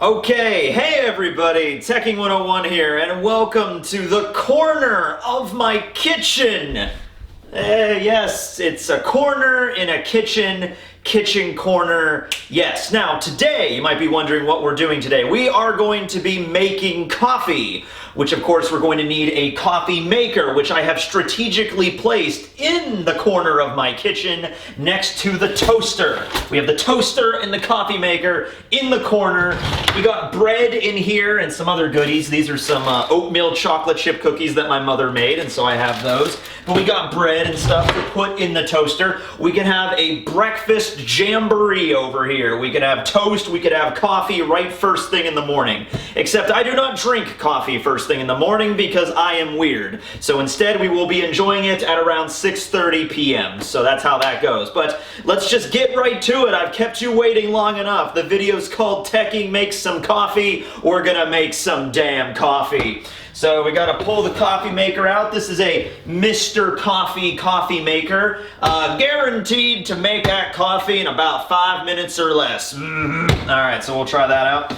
Okay, hey everybody, Tekking 101 here, and welcome to the corner of my kitchen. Yes, it's a corner in a kitchen corner, yes. Now, today, you might be wondering what we're doing today. We are going to be making coffee, which of course we're going to need a coffee maker, which I have strategically placed in the corner of my kitchen next to the toaster. We have the toaster and the coffee maker in the corner. We got bread in here and some other goodies. These are some oatmeal chocolate chip cookies that my mother made, and so I have those. But we got bread and stuff to put in the toaster. We can have a breakfast jamboree over here. We could have toast, we could have coffee right first thing in the morning. Except I do not drink coffee first thing in the morning because I am weird. So instead we will be enjoying it at around 6:30 p.m. So that's how that goes. But let's just get right to it. I've kept you waiting long enough. The video's called Tekking Makes Some Coffee. We're gonna make some damn coffee. So we gotta pull the coffee maker out. This is a Mr. Coffee maker. Guaranteed to make that coffee in about 5 minutes or less. All right, so we'll try that out.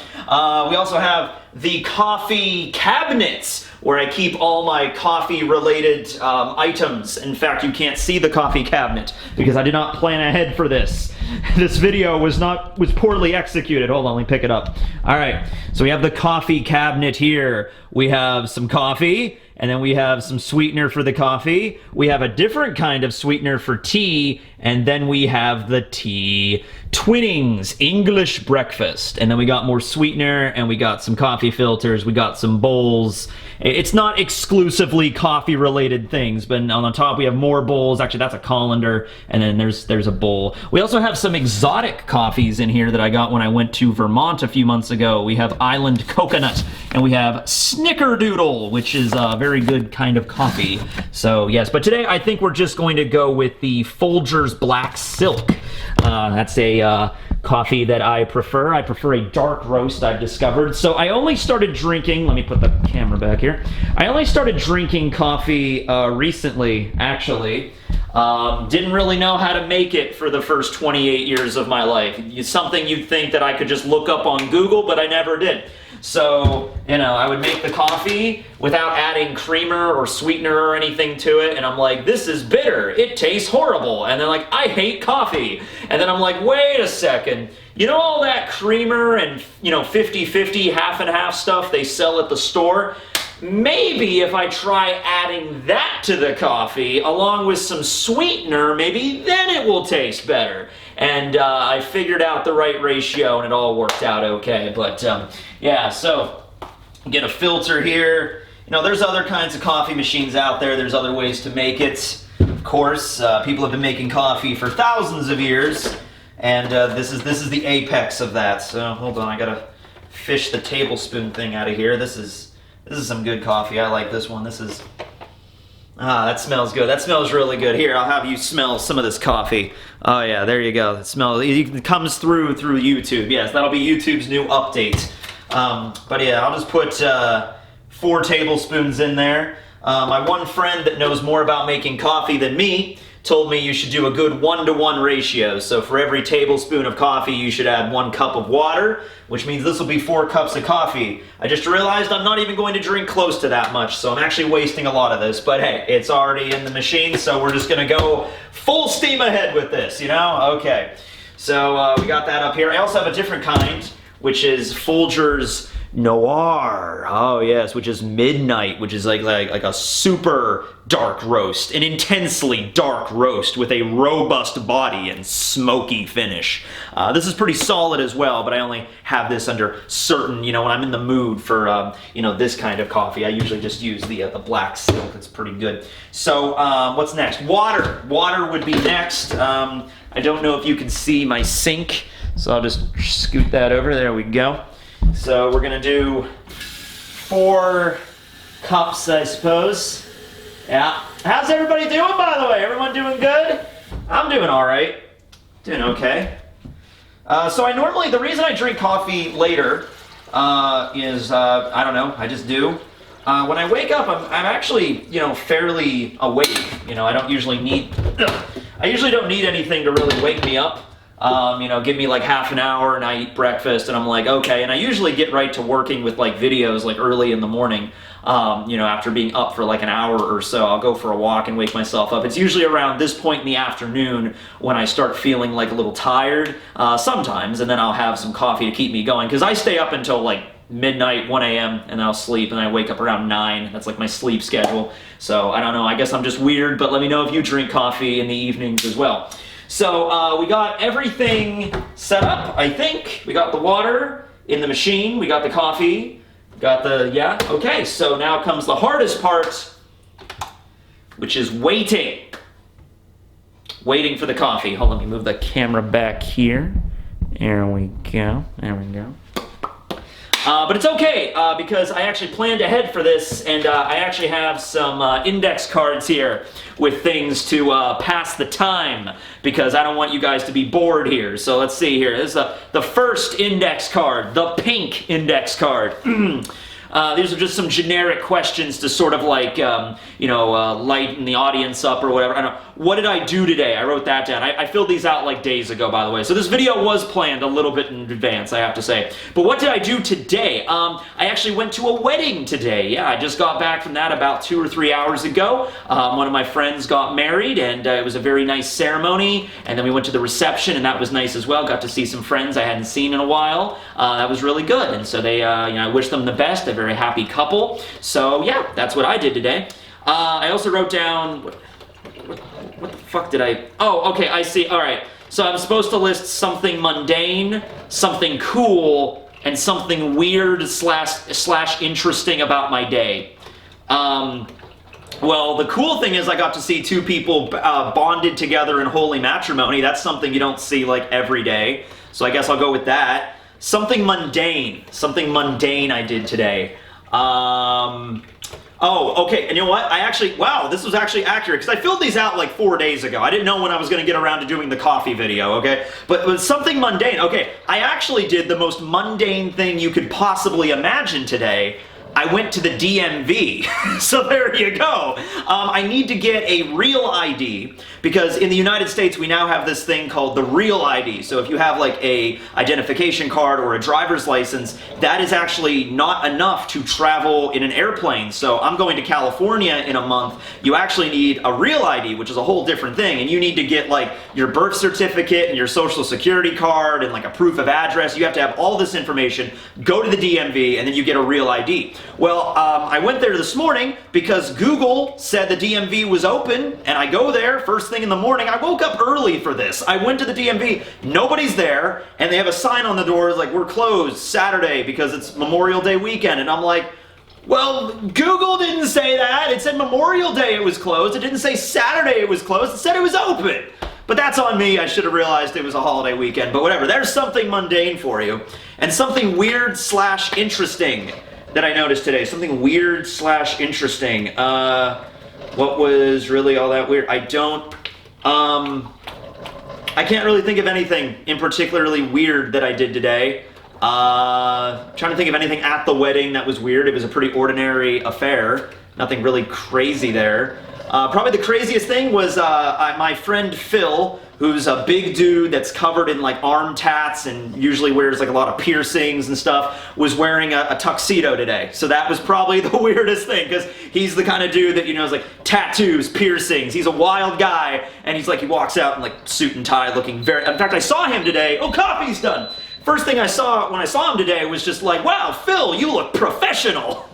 We also have the coffee cabinets where I keep all my coffee related items. In fact, you can't see the coffee cabinet because I did not plan ahead for this. This video was poorly executed. Hold on, let me pick it up. All right, so we have the coffee cabinet here. We have some coffee, and then we have some sweetener for the coffee. We have a different kind of sweetener for tea, and then we have the tea Twinnings English breakfast. And then we got more sweetener, and we got some coffee filters, we got some bowls. It's not exclusively coffee-related things, but on the top we have more bowls. Actually, that's a colander, and then there's a bowl. We also have some exotic coffees in here that I got when I went to Vermont a few months ago. We have Island Coconut, and we have Snickerdoodle, which is a very good kind of coffee. So yes, but today I think we're just going to go with the Folgers Black Silk. That's a coffee that I prefer. I prefer a dark roast, I've discovered. So I only started drinking, let me put the camera back here. I only started drinking coffee recently, actually. Didn't really know how to make it for the first 28 years of my life. It's something you'd think that I could just look up on Google, but I never did. So, you know, I would make the coffee without adding creamer or sweetener or anything to it, and I'm like, this is bitter, it tastes horrible, and they're like, I hate coffee. And then I'm like, wait a second, you know all that creamer and, you know, 50-50, half and half stuff they sell at the store? Maybe if I try adding that to the coffee along with some sweetener, maybe then it will taste better. And I figured out the right ratio and it all worked out okay. But yeah, so get a filter here. You know, there's other kinds of coffee machines out there. There's other ways to make it. Of course, people have been making coffee for thousands of years. And this is the apex of that. So hold on, I gotta fish the tablespoon thing out of here. This is some good coffee. I like this one. This is, that smells good. That smells really good. Here, I'll have you smell some of this coffee. Oh yeah, there you go. It comes through YouTube. Yes, that'll be YouTube's new update. But yeah, I'll just put 4 tablespoons in there. My one friend that knows more about making coffee than me told me you should do a good 1-to-1 ratio. So for every tablespoon of coffee, you should add 1 cup of water, which means this will be 4 cups of coffee. I just realized I'm not even going to drink close to that much, so I'm actually wasting a lot of this. But hey, it's already in the machine, so we're just gonna go full steam ahead with this, you know? Okay, so we got that up here. I also have a different kind, which is Folgers Noir. Oh yes, which is midnight, which is like a super dark roast, an intensely dark roast with a robust body and smoky finish. This is pretty solid as well, but I only have this under certain, you know, when I'm in the mood for, you know, this kind of coffee. I usually just use the Black Silk. It's pretty good. So what's next? Water. Water would be next. I don't know if you can see my sink, so I'll just scoot that over. There we go. So we're gonna do 4 cups, I suppose. Yeah. How's everybody doing, by the way? Everyone doing good? I'm doing all right. Doing okay. So the reason I drink coffee later is, I don't know, I just do. When I wake up, I'm actually, you know, fairly awake. You know, I usually don't need anything to really wake me up. Give me like half an hour and I eat breakfast and I'm like, okay. And I usually get right to working with like videos like early in the morning, after being up for like an hour or so. I'll go for a walk and wake myself up. It's usually around this point in the afternoon when I start feeling like a little tired sometimes, and then I'll have some coffee to keep me going because I stay up until like midnight, 1 a.m. and then I'll sleep and I wake up around 9. That's like my sleep schedule. So I don't know, I guess I'm just weird, but let me know if you drink coffee in the evenings as well. So we got everything set up, I think. We got the water in the machine, we got the coffee, got the, yeah, okay. So now comes the hardest part, which is waiting. Waiting for the coffee. Hold on, let me move the camera back here. There we go, there we go. But it's okay, because I actually planned ahead for this, and I actually have some index cards here with things to pass the time, because I don't want you guys to be bored here. So let's see here. This is the first index card, the pink index card. These are just some generic questions to sort of like, lighten the audience up or whatever. I don't know. What did I do today? I wrote that down. I filled these out like days ago, by the way. So this video was planned a little bit in advance, I have to say. But what did I do today? I actually went to a wedding today. Yeah, I just got back from that about 2 or 3 hours ago. One of my friends got married, and it was a very nice ceremony. And then we went to the reception, and that was nice as well. Got to see some friends I hadn't seen in a while. That was really good. And so they, I wish them the best. A very happy couple. So yeah, that's what I did today. I also wrote down, what the fuck did I, oh, okay, I see, all right. So I'm supposed to list something mundane, something cool, and something weird slash interesting about my day. Well, the cool thing is I got to see 2 people bonded together in holy matrimony. That's something you don't see like every day. So I guess I'll go with that. Something mundane I did today. Oh, okay, and you know what? Wow, this was actually accurate, because I filled these out like 4 days ago. I didn't know when I was going to get around to doing the coffee video, okay? But something mundane, okay, I actually did the most mundane thing you could possibly imagine today. I went to the DMV. So there you go. I need to get a real ID, because in the United States we now have this thing called the real ID. So if you have like a identification card or a driver's license, that is actually not enough to travel in an airplane. So I'm going to California in a month. You actually need a real ID, which is a whole different thing. And you need to get like your birth certificate and your social security card and like a proof of address. You have to have all this information, go to the DMV, and then you get a real ID. Well, I went there this morning because Google said the DMV was open, and I go there first thing in the morning. I woke up early for this. I went to the DMV, nobody's there, and they have a sign on the door like, we're closed Saturday because it's Memorial Day weekend, and I'm like, well, Google didn't say that. It said Memorial Day it was closed. It didn't say Saturday it was closed. It said it was open. But that's on me. I should have realized it was a holiday weekend, but whatever. There's something mundane for you, and something weird slash interesting that I noticed today. Something weird slash interesting. What was really all that weird? I can't really think of anything in particularly weird that I did today. Trying to think of anything at the wedding that was weird. It was a pretty ordinary affair. Nothing really crazy there. Probably the craziest thing was my friend Phil, who's a big dude that's covered in like arm tats and usually wears like a lot of piercings and stuff, was wearing a tuxedo today. So that was probably the weirdest thing, because he's the kind of dude that, is like tattoos, piercings. He's a wild guy, and he's like, he walks out in like suit and tie looking very, in fact, I saw him today. Oh, coffee's done. First thing I saw when I saw him today was just like, wow, Phil, you look professional.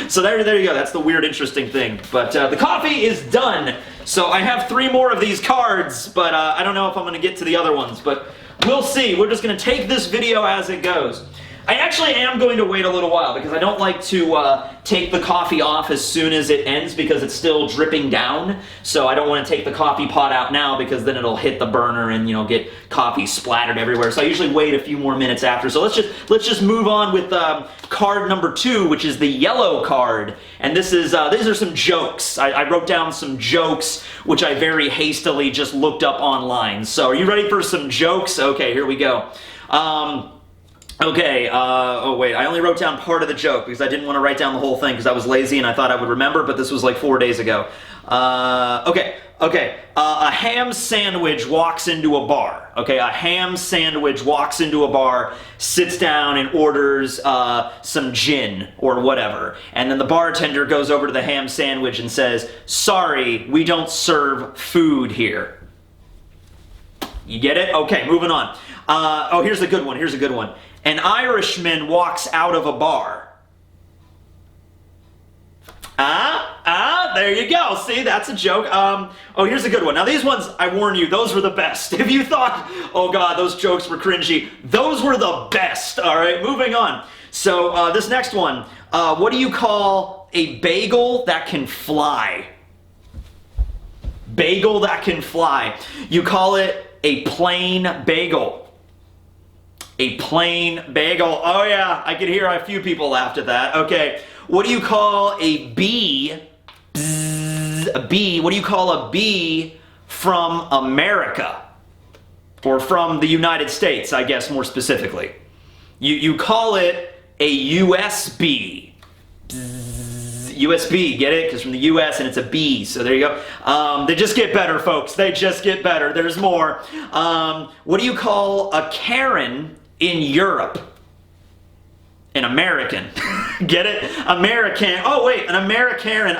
So there you go. That's the weird, interesting thing. But the coffee is done. So I have 3 more of these cards, but I don't know if I'm going to get to the other ones. But we'll see. We're just going to take this video as it goes. I actually am going to wait a little while, because I don't like to take the coffee off as soon as it ends, because it's still dripping down. So I don't want to take the coffee pot out now, because then it'll hit the burner and get coffee splattered everywhere. So I usually wait a few more minutes after. So let's just move on with card number 2, which is the yellow card. And this is these are some jokes. I wrote down some jokes, which I very hastily just looked up online. So are you ready for some jokes? Okay, here we go. Okay, oh wait, I only wrote down part of the joke because I didn't want to write down the whole thing because I was lazy and I thought I would remember, but this was like 4 days ago. Okay. A ham sandwich walks into a bar. Okay, a ham sandwich walks into a bar, sits down and orders some gin or whatever. And then the bartender goes over to the ham sandwich and says, "Sorry, we don't serve food here." You get it? Okay, moving on. Oh, here's a good one. Here's a good one. An Irishman walks out of a bar. There you go. See, that's a joke. Oh, here's a good one. Now, these ones, I warn you, those were the best. If you thought, oh God, those jokes were cringy, those were the best. All right, moving on. So, this next one, what do you call a bagel that can fly? Bagel that can fly. You call it a plain bagel. A plain bagel. Oh yeah, I could hear a few people laughed at that. Okay, what do you call a bee? Bzz, a bee. What do you call a bee from America? Or from the United States, I guess more specifically. You call it a USB. Bzz, USB, get it? Because from the US and it's a bee, so there you go. They just get better, folks. They just get better. There's more. What do you call a Karen in Europe? An American. Get it? American. Oh, wait, an American.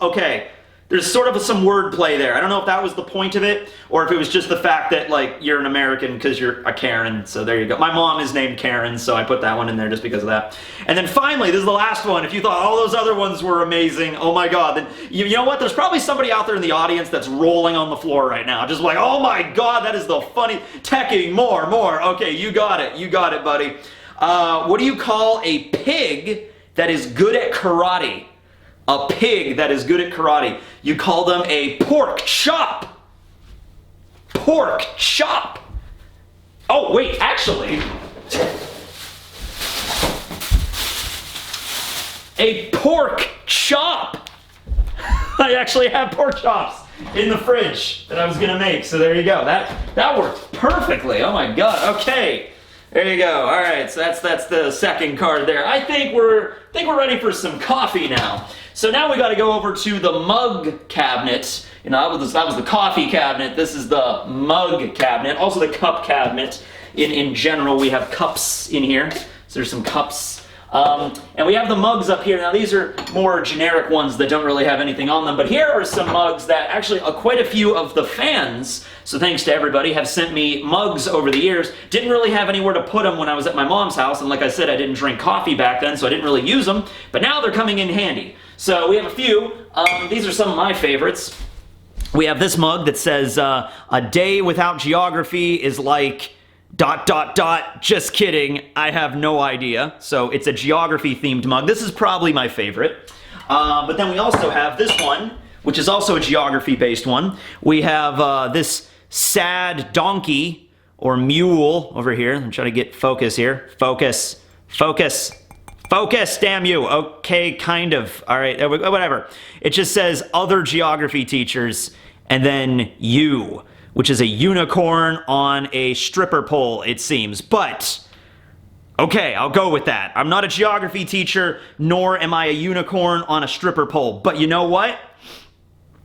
Okay. There's sort of some wordplay there. I don't know if that was the point of it, or if it was just the fact that, like, you're an American because you're a Karen, so there you go. My mom is named Karen, so I put that one in there just because of that. And then finally, this is the last one. If you thought all those other ones were amazing, oh my God, then you know what? There's probably somebody out there in the audience that's rolling on the floor right now, just like, oh my God, that is the funny, Tekking, more. Okay, you got it, buddy. What do you call a pig that is good at karate? A pig that is good at karate. You call them a pork chop. Pork chop. Oh, wait, actually, a pork chop. I actually have pork chops in the fridge that I was gonna make, so there you go. That worked perfectly. Oh my God. Okay. There you go. All right, so that's the second card there. I think we're ready for some coffee now. So now we got to go over to the mug cabinet. You know, that was the coffee cabinet. This is the mug cabinet. Also the cup cabinet. In general, we have cups in here. So there's some cups. And we have the mugs up here. Now these are more generic ones that don't really have anything on them, but here are some mugs that actually quite a few of the fans, so thanks to everybody, have sent me mugs over the years. Didn't really have anywhere to put them when I was at my mom's house, and like I said, I didn't drink coffee back then, so I didn't really use them, but now they're coming in handy. So we have a few. These are some of my favorites. We have this mug that says, a day without geography is like... ... Just kidding, I have no idea. So it's a geography themed mug. This is probably my favorite. But then we also have this one, which is also a geography based one. We have this sad donkey or mule over here. I'm trying to get focus here. Focus, damn you. Okay, kind of. All right, whatever. It just says other geography teachers and then you, which is a unicorn on a stripper pole, it seems. But, okay, I'll go with that. I'm not a geography teacher, nor am I a unicorn on a stripper pole. But you know what?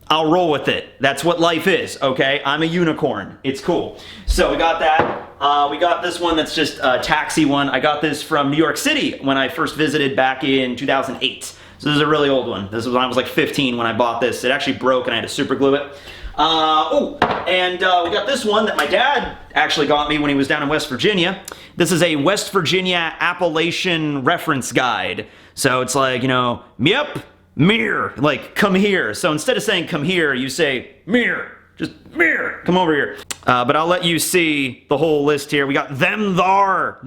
I'll roll with it. That's what life is, okay? I'm a unicorn. It's cool. So we got that. We got this one that's just a taxi one. I got this from New York City when I first visited back in 2008. So this is a really old one. This was when I was like 15 when I bought this. It actually broke and I had to super glue it. We got this one that my dad actually got me when he was down in West Virginia. This is a West Virginia Appalachian reference guide. So it's like, you know, yep, mirror, like come here. So instead of saying come here, you say mirror, just mirror, come over here. But I'll let you see the whole list here. We got them thar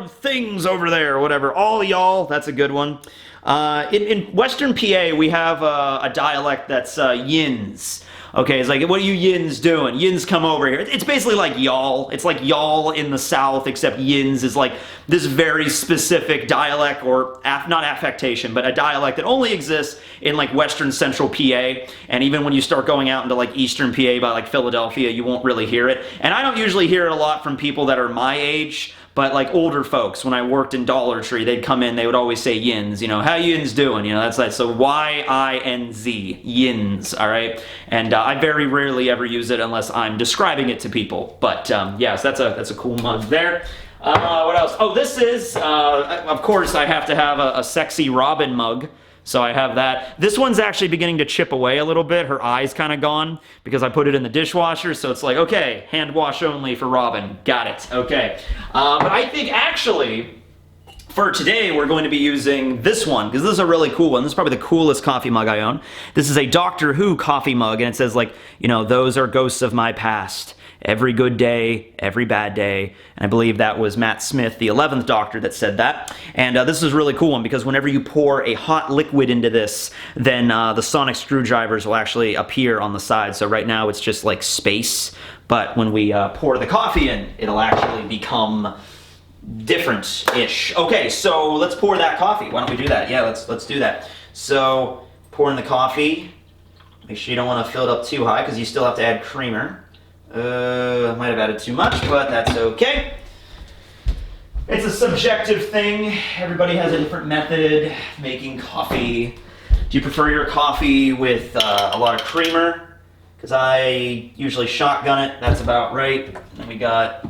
things over there, or whatever. All y'all, that's a good one. In Western PA, we have a dialect that's yins. Okay, it's like, what are you yins doing? Yins come over here. It's basically like y'all. It's like y'all in the South, except yins is like this very specific dialect, or not affectation, but a dialect that only exists in like Western Central PA. And even when you start going out into like Eastern PA by like Philadelphia, you won't really hear it. And I don't usually hear it a lot from people that are my age, But like older folks, when I worked in Dollar Tree, they'd come in, they would always say yins, you know, how yins doing? You know, that's like, so Y-I-N-Z, yins, all right? And I very rarely ever use it unless I'm describing it to people. But yes, that's a cool mug there. What else? Oh, this is, of course, I have to have a sexy Robin mug. So I have that. This one's actually beginning to chip away a little bit. Her eye's kind of gone because I put it in the dishwasher. So it's like, okay, hand wash only for Robin. Got it. Okay. But I think actually for today we're going to be using this one because this is a really cool one. This is probably the coolest coffee mug I own. This is a Doctor Who coffee mug, and it says like, you know, those are ghosts of my past. Every good day, every bad day. And I believe that was Matt Smith, the 11th Doctor, that said that. And this is a really cool one because whenever you pour a hot liquid into this, then the sonic screwdrivers will actually appear on the side. So right now it's just like space, but when we pour the coffee in, it'll actually become different-ish. Okay, so let's pour that coffee. Why don't we do that? Yeah, let's do that. So pour in the coffee. Make sure you don't want to fill it up too high because you still have to add creamer. I might have added too much, but that's okay. It's a subjective thing. Everybody has a different method of making coffee. Do you prefer your coffee with a lot of creamer? Because I usually shotgun it. That's about right. And then we got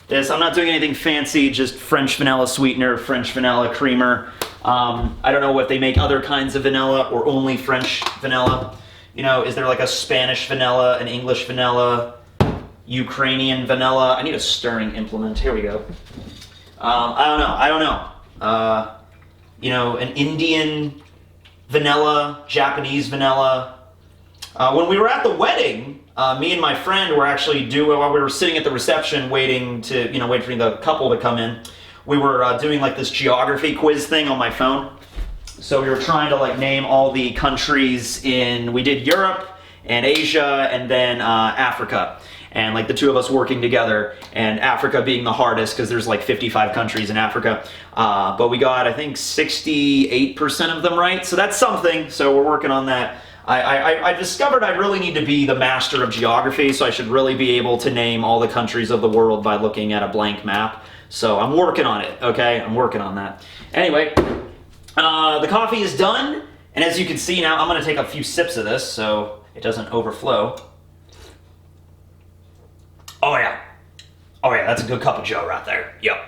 this. I'm not doing anything fancy, just French vanilla sweetener, French vanilla creamer. I don't know if they make other kinds of vanilla or only French vanilla. You know, is there like a Spanish vanilla, an English vanilla, Ukrainian vanilla? I need a stirring implement. Here we go. I don't know. You know, an Indian vanilla, Japanese vanilla. When we were at the wedding, me and my friend were actually while we were sitting at the reception waiting for the couple to come in, we were doing like this geography quiz thing on my phone. So we were trying to like name all the countries we did Europe and Asia and then Africa. And like the two of us working together, and Africa being the hardest because there's like 55 countries in Africa. But we got, I think, 68% of them right. So that's something. So we're working on that. I discovered I really need to be the master of geography, so I should really be able to name all the countries of the world by looking at a blank map. So I'm working on it, okay? I'm working on that. Anyway, the coffee is done. And as you can see now, I'm going to take a few sips of this so it doesn't overflow. Oh yeah, that's a good cup of joe right there. Yep,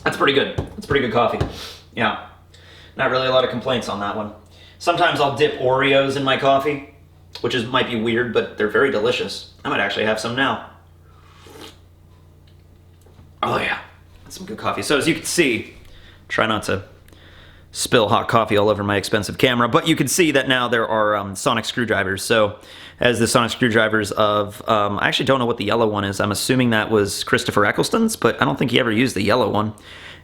that's pretty good. That's pretty good coffee. Yeah, not really a lot of complaints on that one. Sometimes I'll dip Oreos in my coffee, which might be weird, but they're very delicious. I might actually have some now. Oh yeah, that's some good coffee. So as you can see, try not to spill hot coffee all over my expensive camera, but you can see that now there are sonic screwdrivers. So as the sonic screwdrivers of, I actually don't know what the yellow one is. I'm assuming that was Christopher Eccleston's, but I don't think he ever used the yellow one.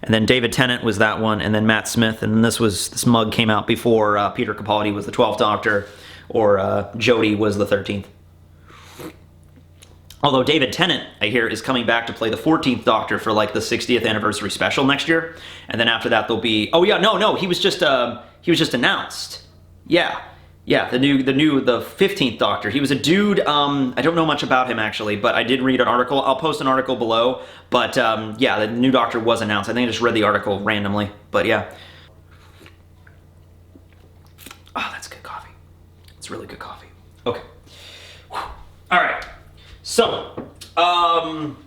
And then David Tennant was that one, and then Matt Smith, and this mug came out before Peter Capaldi was the 12th Doctor, or Jodie was the 13th. Although David Tennant, I hear, is coming back to play the 14th Doctor for like the 60th anniversary special next year, and then after that there'll be. Oh yeah, no, he was just announced. Yeah, the 15th Doctor. He was a dude. I don't know much about him actually, but I did read an article. I'll post an article below. But yeah, the new Doctor was announced. I think I just read the article randomly, but yeah. Oh, that's good coffee. It's really good coffee. Okay. Whew. All right. So, I'm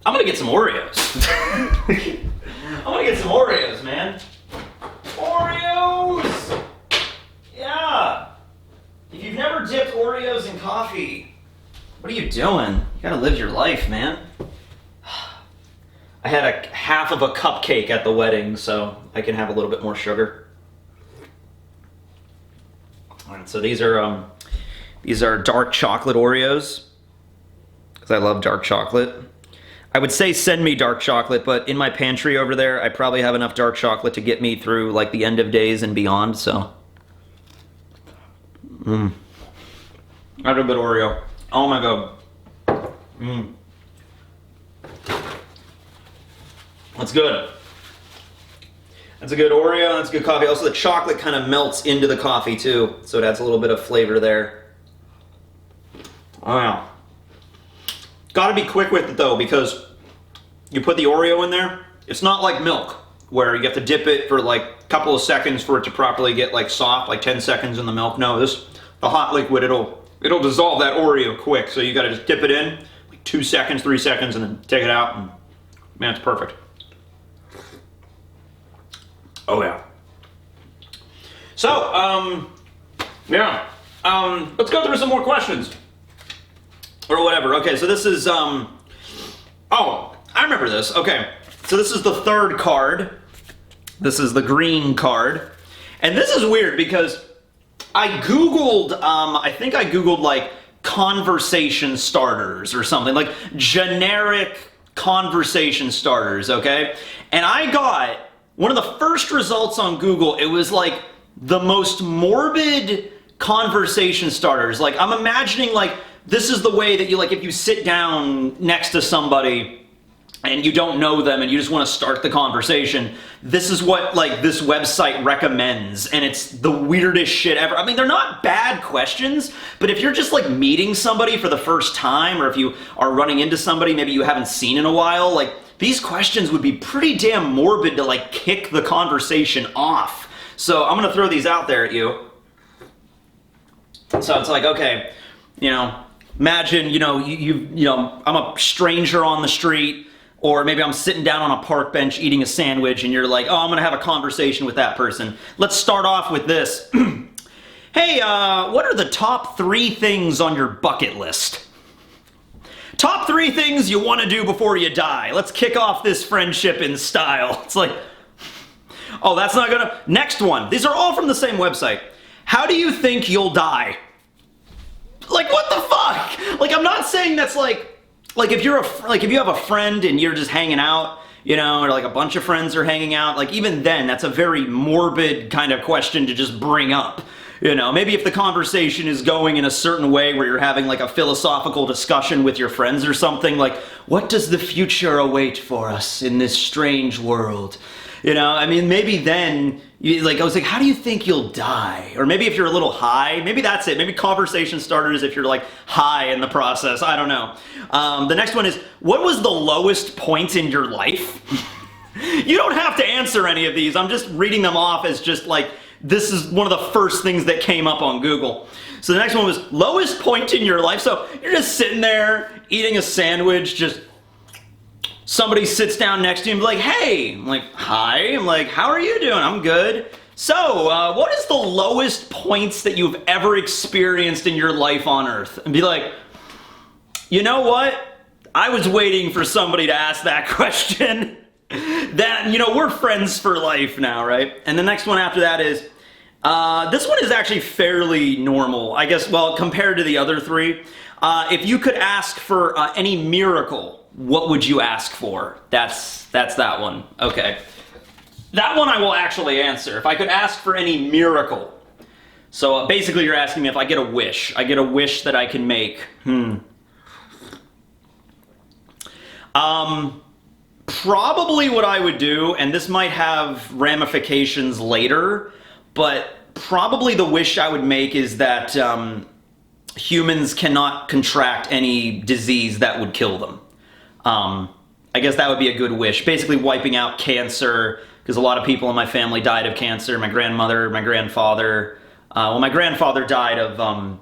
gonna get some Oreos. I'm gonna get some Oreos, man. Oreos! Yeah. If you've never dipped Oreos in coffee, what are you doing? You gotta live your life, man. I had a half of a cupcake at the wedding, so I can have a little bit more sugar. All right, so these are dark chocolate Oreos, because I love dark chocolate. I would say send me dark chocolate, but in my pantry over there, I probably have enough dark chocolate to get me through like the end of days and beyond, so. That's a good Oreo. Oh my god. That's good. That's a good Oreo, that's good coffee. Also the chocolate kind of melts into the coffee too, so it adds a little bit of flavor there. Wow. Gotta be quick with it though, because you put the Oreo in there. It's not like milk, where you have to dip it for like a couple of seconds for it to properly get like soft, like 10 seconds in the milk. No, the hot liquid, it'll dissolve that Oreo quick. So you gotta just dip it in, like 2 seconds, 3 seconds, and then take it out, and man, it's perfect. Oh yeah. So, yeah. Let's go through some more questions. Or whatever. Okay, so this is, oh, I remember this. Okay, so this is the third card. This is the green card. And this is weird because I Googled, I think I Googled like conversation starters or something, like generic conversation starters, okay? And I got one of the first results on Google. It was like the most morbid conversation starters. Like, I'm imagining like this is the way that you, like, if you sit down next to somebody and you don't know them and you just want to start the conversation, this is what like this website recommends, and it's the weirdest shit ever. I mean, they're not bad questions, but if you're just like meeting somebody for the first time, or if you are running into somebody maybe you haven't seen in a while, like these questions would be pretty damn morbid to like kick the conversation off. So I'm gonna throw these out there at you. So it's like, okay, you know, imagine, you know, I'm a stranger on the street, or maybe I'm sitting down on a park bench eating a sandwich, and you're like, oh, I'm gonna have a conversation with that person. Let's start off with this. Hey, what are the top 3 things on your bucket list? Top 3 things you want to do before you die. Let's kick off this friendship in style. It's like, oh, that's not gonna... Next one. These are all from the same website. How do you think you'll die? Like, what the fuck? Like, I'm not saying that's like if you're if you have a friend and you're just hanging out, you know, or like a bunch of friends are hanging out, like even then, that's a very morbid kind of question to just bring up. You know, maybe if the conversation is going in a certain way where you're having like a philosophical discussion with your friends or something, like, what does the future await for us in this strange world? You know, I mean, maybe then, I was like, how do you think you'll die? Or maybe if you're a little high, maybe that's it. Maybe conversation starters if you're like high in the process. I don't know. The next one is, what was the lowest point in your life? You don't have to answer any of these. I'm just reading them off as just like, this is one of the first things that came up on Google. So the next one was, lowest point in your life. So you're just sitting there eating a sandwich, just... Somebody sits down next to you and be like, hey, I'm like, hi, I'm like, how are you doing? I'm good. So, what is the lowest points that you've ever experienced in your life on Earth? And be like, you know what? I was waiting for somebody to ask that question. That, you know, we're friends for life now, right? And the next one after that is, this one is actually fairly normal, I guess, well, compared to the other 3. If you could ask for any miracle, what would you ask for? That's that one. Okay. That one I will actually answer. If I could ask for any miracle. So basically you're asking me if I get a wish. I get a wish that I can make. Probably what I would do, and this might have ramifications later, but probably the wish I would make is that humans cannot contract any disease that would kill them. I guess that would be a good wish. Basically wiping out cancer, because a lot of people in my family died of cancer. My grandmother, my grandfather. Well, my grandfather died of,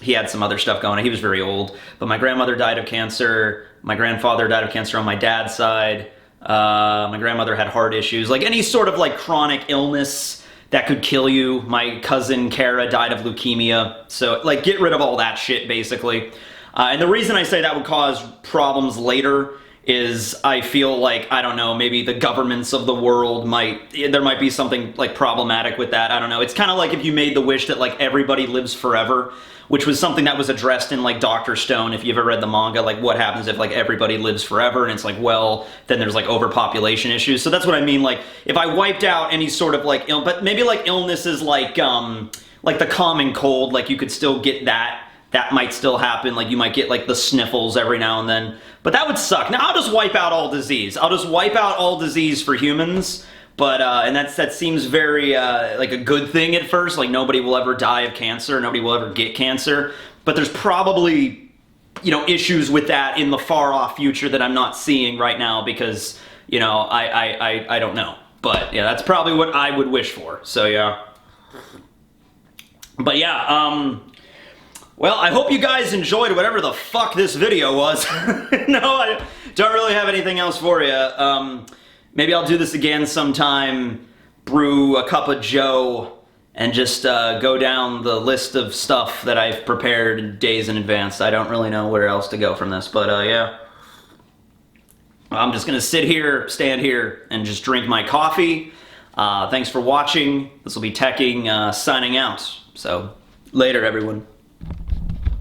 he had some other stuff going on. He was very old. But my grandmother died of cancer. My grandfather died of cancer on my dad's side. My grandmother had heart issues. Like any sort of like chronic illness that could kill you. My cousin Kara died of leukemia. So like get rid of all that shit basically. And the reason I say that would cause problems later is I feel like, I don't know, maybe the governments of the world there might be something like problematic with that. I don't know. It's kind of like if you made the wish that like everybody lives forever, which was something that was addressed in like Dr. Stone. If you ever read the manga, like what happens if like everybody lives forever, and it's like, well, then there's like overpopulation issues. So that's what I mean. Like if I wiped out any sort of like but maybe like illnesses like the common cold, like you could still get that. That might still happen, like you might get like the sniffles every now and then, but that would suck. Now I'll just wipe out all disease. I'll just wipe out all disease for humans, but and that seems very like a good thing at first, like nobody will ever die of cancer, nobody will ever get cancer, but there's probably, you know, issues with that in the far off future that I'm not seeing right now because, you know, I don't know. But yeah, that's probably what I would wish for. So yeah. But yeah, well, I hope you guys enjoyed whatever the fuck this video was. No, I don't really have anything else for you. Maybe I'll do this again sometime, brew a cup of joe, and just go down the list of stuff that I've prepared days in advance. I don't really know where else to go from this, but yeah. I'm just gonna stand here, and just drink my coffee. Thanks for watching. This will be Tekking signing out. So, later everyone.